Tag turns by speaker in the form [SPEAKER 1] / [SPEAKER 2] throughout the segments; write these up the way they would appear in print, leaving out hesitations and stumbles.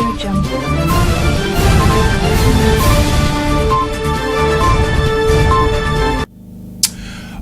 [SPEAKER 1] Jungle.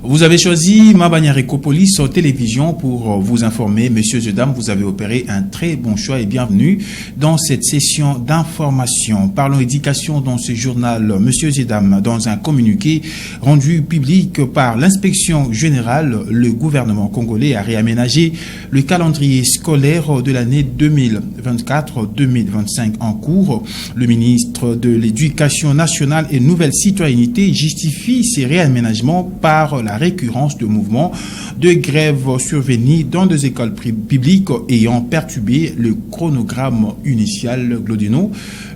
[SPEAKER 2] Vous avez choisi Mabanya Recopolis sur télévision pour vous informer. Messieurs et dames, vous avez opéré un très bon choix et bienvenue dans cette session d'information. Parlons éducation dans ce journal. Messieurs et dames, dans un communiqué rendu public par l'inspection générale, le gouvernement congolais a réaménagé le calendrier scolaire de l'année 2024-2025 en cours. Le ministre de l'Éducation nationale et Nouvelle Citoyenneté justifie ces réaménagements par la récurrence de mouvements de grève survenus dans des écoles publiques ayant perturbé le chronogramme initial. Glodino,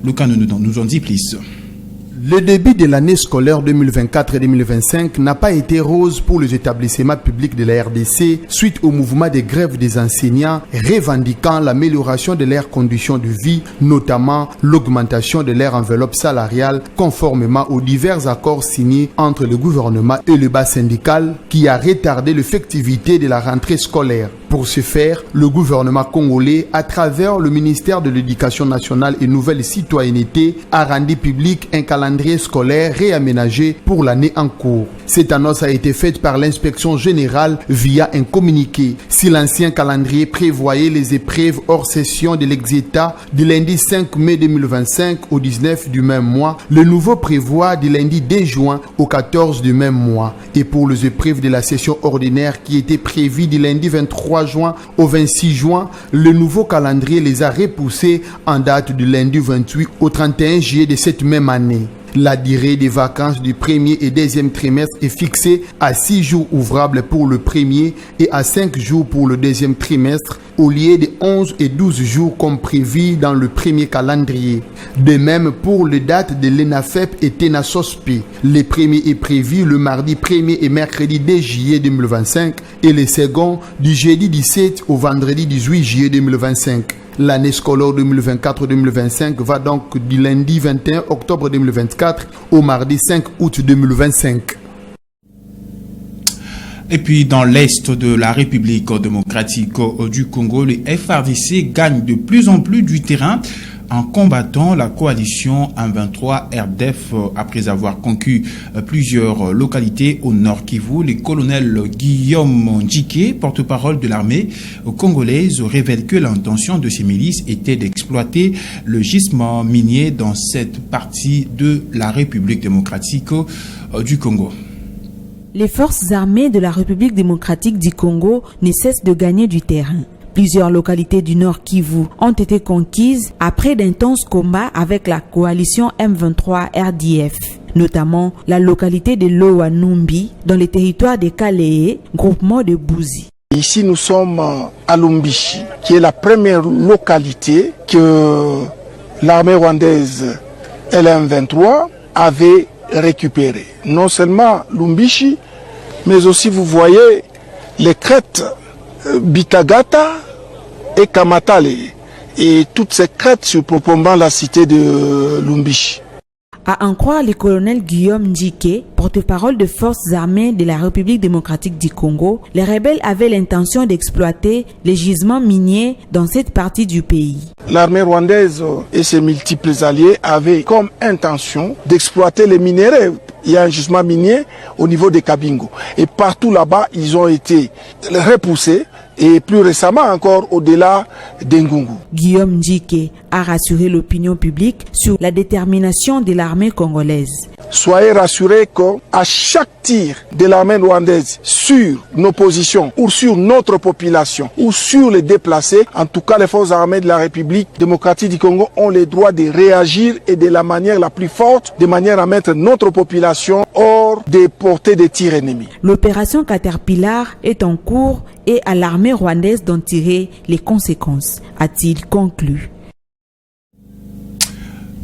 [SPEAKER 2] Lucas nous en dit plus.
[SPEAKER 3] Le début de l'année scolaire 2024 et 2025 n'a pas été rose pour les établissements publics de la RDC suite au mouvement de grève des enseignants revendiquant l'amélioration de leurs conditions de vie, notamment l'augmentation de leur enveloppe salariale conformément aux divers accords signés entre le gouvernement et le bas syndical qui a retardé l'effectivité de la rentrée scolaire. Pour ce faire, le gouvernement congolais, à travers le ministère de l'Éducation nationale et Nouvelle Citoyenneté, a rendu public un calendrier scolaire réaménagé pour l'année en cours. Cette annonce a été faite par l'inspection générale via un communiqué. Si l'ancien calendrier prévoyait les épreuves hors session de l'exéta du lundi 5 mai 2025 au 19 du même mois, le nouveau prévoit du lundi 2 juin au 14 du même mois. Et pour les épreuves de la session ordinaire qui était prévue du lundi 23 juin au 26 juin, le nouveau calendrier les a repoussés en date du lundi 28 au 31 juillet de cette même année. La durée des vacances du premier et deuxième trimestre est fixée à 6 jours ouvrables pour le premier et à 5 jours pour le deuxième trimestre, au lieu de 11 et 12 jours comme prévu dans le premier calendrier. De même pour les dates de l'ENAFEP et TENASOSPI. Le premier est prévu le mardi 1er et mercredi 2 juillet 2025 et le second du jeudi 17 au vendredi 18 juillet 2025. L'année scolaire 2024-2025 va donc du lundi 21 octobre 2024 au mardi 5 août 2025.
[SPEAKER 2] Et puis, dans l'est de la République démocratique du Congo, les FARDC gagnent de plus en plus du terrain en combattant la coalition M23 RDF après avoir conquis plusieurs localités au nord Kivu. Le colonel Guillaume Ndjike, porte-parole de l'armée congolaise, révèle que l'intention de ces milices était d'exploiter le gisement minier dans cette partie de la République démocratique du Congo.
[SPEAKER 4] Les forces armées de la République démocratique du Congo ne cessent de gagner du terrain. Plusieurs localités du Nord Kivu ont été conquises après d'intenses combats avec la coalition M23 RDF, notamment la localité de Loa-Numbi dans le territoire de Kalehe, groupement de Bouzi.
[SPEAKER 5] Ici nous sommes à Lumbishi, qui est la première localité que l'armée rwandaise LM23 avait récupérée. Non seulement Lumbishi, mais aussi vous voyez les crêtes Bitagata et Kamatale et toutes ces crêtes surplombant la cité de Lumbishi.
[SPEAKER 4] À en croire le colonel Guillaume Ndjike, porte-parole de forces armées de la République démocratique du Congo, les rebelles avaient l'intention d'exploiter les gisements miniers dans cette partie du pays.
[SPEAKER 5] L'armée rwandaise et ses multiples alliés avaient comme intention d'exploiter les minéraux. Il y a un gisement minier au niveau de Kabingo. Et partout là-bas, ils ont été repoussés. Et plus récemment encore au-delà d'Ngungu.
[SPEAKER 4] Guillaume Ndjike a rassuré l'opinion publique sur la détermination de l'armée congolaise.
[SPEAKER 5] Soyez rassurés qu'à chaque tir de l'armée rwandaise sur nos positions ou sur notre population ou sur les déplacés, en tout cas les forces armées de la République démocratique du Congo ont le droit de réagir et de la manière la plus forte, de manière à mettre notre population hors des portées des tirs ennemis.
[SPEAKER 4] L'opération Caterpillar est en cours et à l'armée rwandaise d'en tirer les conséquences, a-t-il conclu.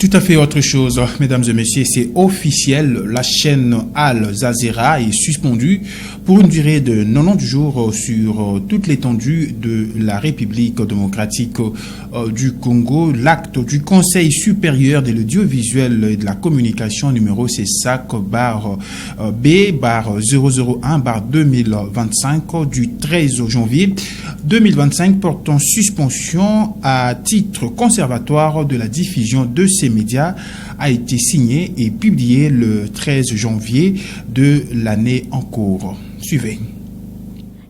[SPEAKER 2] Tout à fait autre chose, mesdames et messieurs, c'est officiel. La chaîne Al Jazeera est suspendue pour une durée de 90 jours sur toute l'étendue de la République démocratique du Congo. L'acte du Conseil supérieur de l'audiovisuel et de la communication numéro CESAC-B/001/2025 du 13 janvier 2025 portant suspension à titre conservatoire de la diffusion de ces médias a été signé et publié le 13 janvier de l'année en cours. Suivez.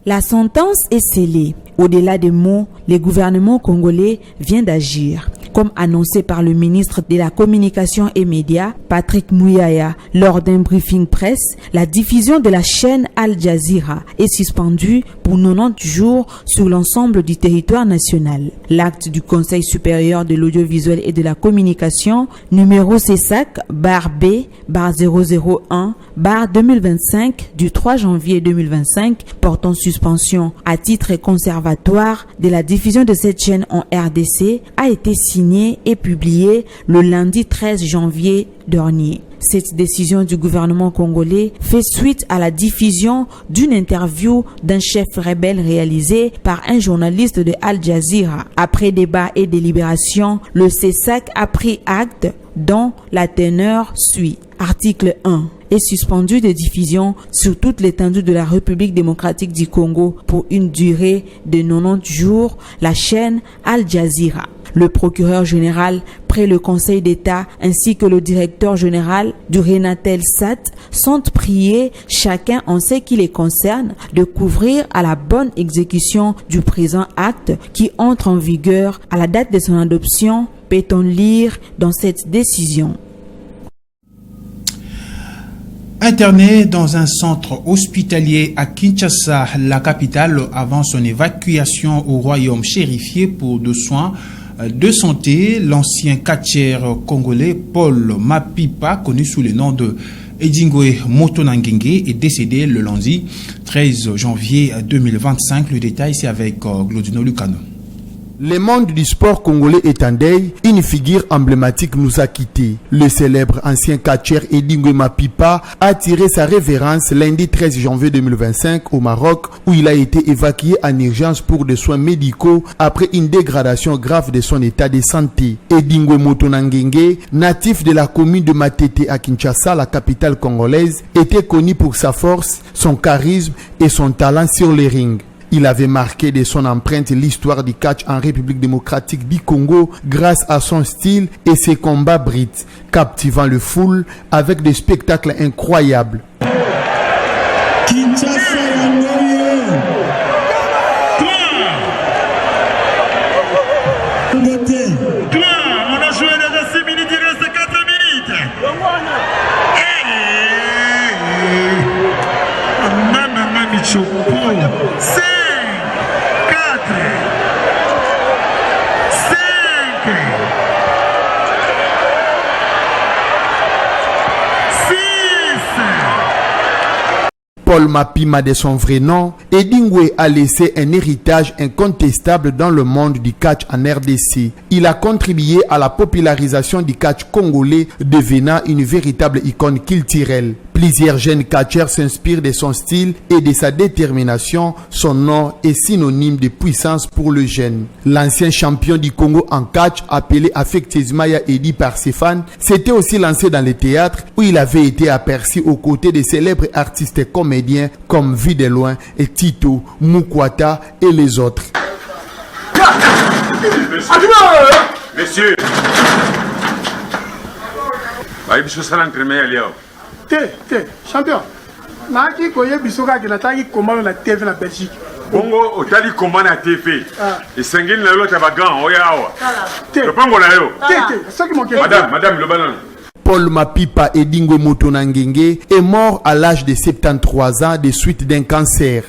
[SPEAKER 4] La sentence est scellée. Au-delà des mots, le gouvernement congolais vient d'agir. Comme annoncé par le ministre de la Communication et Médias, Patrick Mouyaya, lors d'un briefing presse, la diffusion de la chaîne Al Jazeera est suspendue pour 90 jours sur l'ensemble du territoire national. L'acte du Conseil supérieur de l'audiovisuel et de la communication, numéro CESAC-B/001/2025 du 3 janvier 2025, portant suspension à titre conservatoire de la diffusion de cette chaîne en RDC, a été signé et publié le lundi 13 janvier dernier. Cette décision du gouvernement congolais fait suite à la diffusion d'une interview d'un chef rebelle réalisée par un journaliste de Al Jazeera. Après débat et délibération, le CESAC a pris acte dont la teneur suit. Article 1. Est suspendu de diffusion sur toute l'étendue de la République démocratique du Congo pour une durée de 90 jours la chaîne Al Jazeera. Le procureur général près le Conseil d'État ainsi que le directeur général du Renatel SAT sont priés, chacun en ce qui les concerne, de couvrir à la bonne exécution du présent acte qui entre en vigueur à la date de son adoption, peut-on lire dans cette décision.
[SPEAKER 2] Interné dans un centre hospitalier à Kinshasa, la capitale, avant son évacuation au royaume chérifié pour des soins de santé, l'ancien catcheur congolais Paul Mapipa, connu sous le nom de Edingwe Motonangenge, est décédé le lundi 13 janvier 2025. Le détail, c'est avec Glodino Lucano.
[SPEAKER 3] Le monde du sport congolais est en deuil. Une figure emblématique nous a quittés. Le célèbre ancien catcheur Edingwe Mapipa a tiré sa révérence lundi 13 janvier 2025 au Maroc, où il a été évacué en urgence pour des soins médicaux après une dégradation grave de son état de santé. Edingwe Motonangenge, natif de la commune de Matete à Kinshasa, la capitale congolaise, était connu pour sa force, son charisme et son talent sur les rings. Il avait marqué de son empreinte l'histoire du catch en République démocratique du Congo grâce à son style et ses combats brits, captivant le foule avec des spectacles incroyables. Paul Mapima de son vrai nom, Edingwe a laissé un héritage incontestable dans le monde du catch en RDC. Il a contribué à la popularisation du catch congolais, devenant une véritable icône culturelle. Plusieurs jeunes catcheurs s'inspirent de son style et de sa détermination. Son nom est synonyme de puissance pour le jeune. L'ancien champion du Congo en catch, appelé affectueusement Edi par ses fans, s'était aussi lancé dans le théâtre où il avait été aperçu aux côtés de célèbres artistes comédiens comme Vu de loin et Tito, Mukwata et les autres.
[SPEAKER 1] Messieurs,
[SPEAKER 6] champion. Naki koye bisoka ki nataki komano na TV na Belgique.
[SPEAKER 1] Bongo otali komano na TV. Et sengeli na yo tabagan oyawa. Le pango na yo. Madame le banan.
[SPEAKER 3] Paul Mapipa Edingwe Motonangenge est mort à l'âge de 73 ans des suites d'un cancer.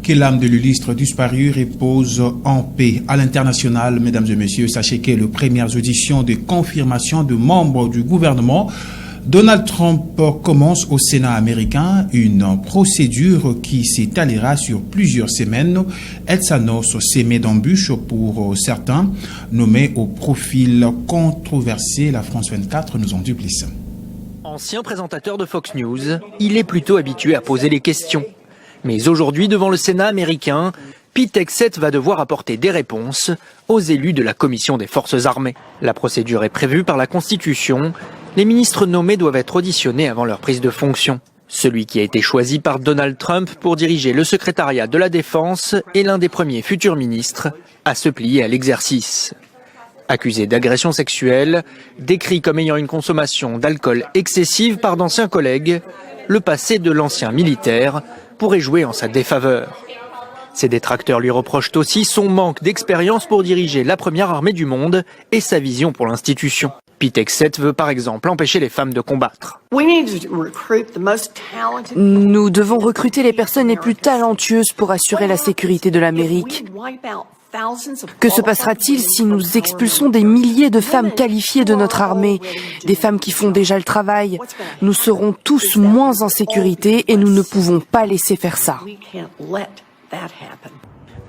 [SPEAKER 2] Que l'âme de l'illustre disparu repose en paix. À l'international, mesdames et messieurs, sachez que les premières auditions de confirmation de membres du gouvernement Donald Trump commence au Sénat américain une procédure qui s'étalera sur plusieurs semaines. Elle s'annonce sémée d'embûches pour certains, nommés au profil controversé. La France 24 nous en dit plus.
[SPEAKER 7] Ancien présentateur de Fox News, il est plutôt habitué à poser les questions. Mais aujourd'hui, devant le Sénat américain, Pete Hegseth va devoir apporter des réponses aux élus de la Commission des Forces armées. La procédure est prévue par la Constitution. Les ministres nommés doivent être auditionnés avant leur prise de fonction. Celui qui a été choisi par Donald Trump pour diriger le secrétariat de la Défense est l'un des premiers futurs ministres à se plier à l'exercice. Accusé d'agression sexuelle, décrit comme ayant une consommation d'alcool excessive par d'anciens collègues, le passé de l'ancien militaire pourrait jouer en sa défaveur. Ses détracteurs lui reprochent aussi son manque d'expérience pour diriger la première armée du monde et sa vision pour l'institution. Pete Hegseth veut par exemple empêcher les femmes de combattre.
[SPEAKER 8] Nous devons recruter les personnes les plus talentueuses pour assurer la sécurité de l'Amérique. Que se passera-t-il si nous expulsons des milliers de femmes qualifiées de notre armée, des femmes qui font déjà le travail? Nous serons tous moins en sécurité et nous ne pouvons pas laisser faire ça.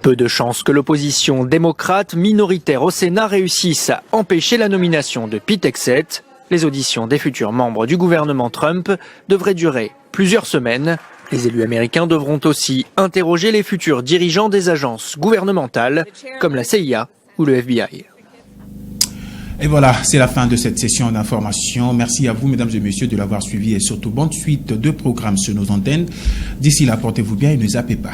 [SPEAKER 7] Peu de chances que l'opposition démocrate minoritaire au Sénat réussisse à empêcher la nomination de Pete Hegseth. Les auditions des futurs membres du gouvernement Trump devraient durer plusieurs semaines. Les élus américains devront aussi interroger les futurs dirigeants des agences gouvernementales comme la CIA ou le FBI.
[SPEAKER 2] Et voilà, c'est la fin de cette session d'information. Merci à vous, mesdames et messieurs, de l'avoir suivi et surtout bonne suite de programmes sur nos antennes. D'ici là, portez-vous bien et ne zappez pas.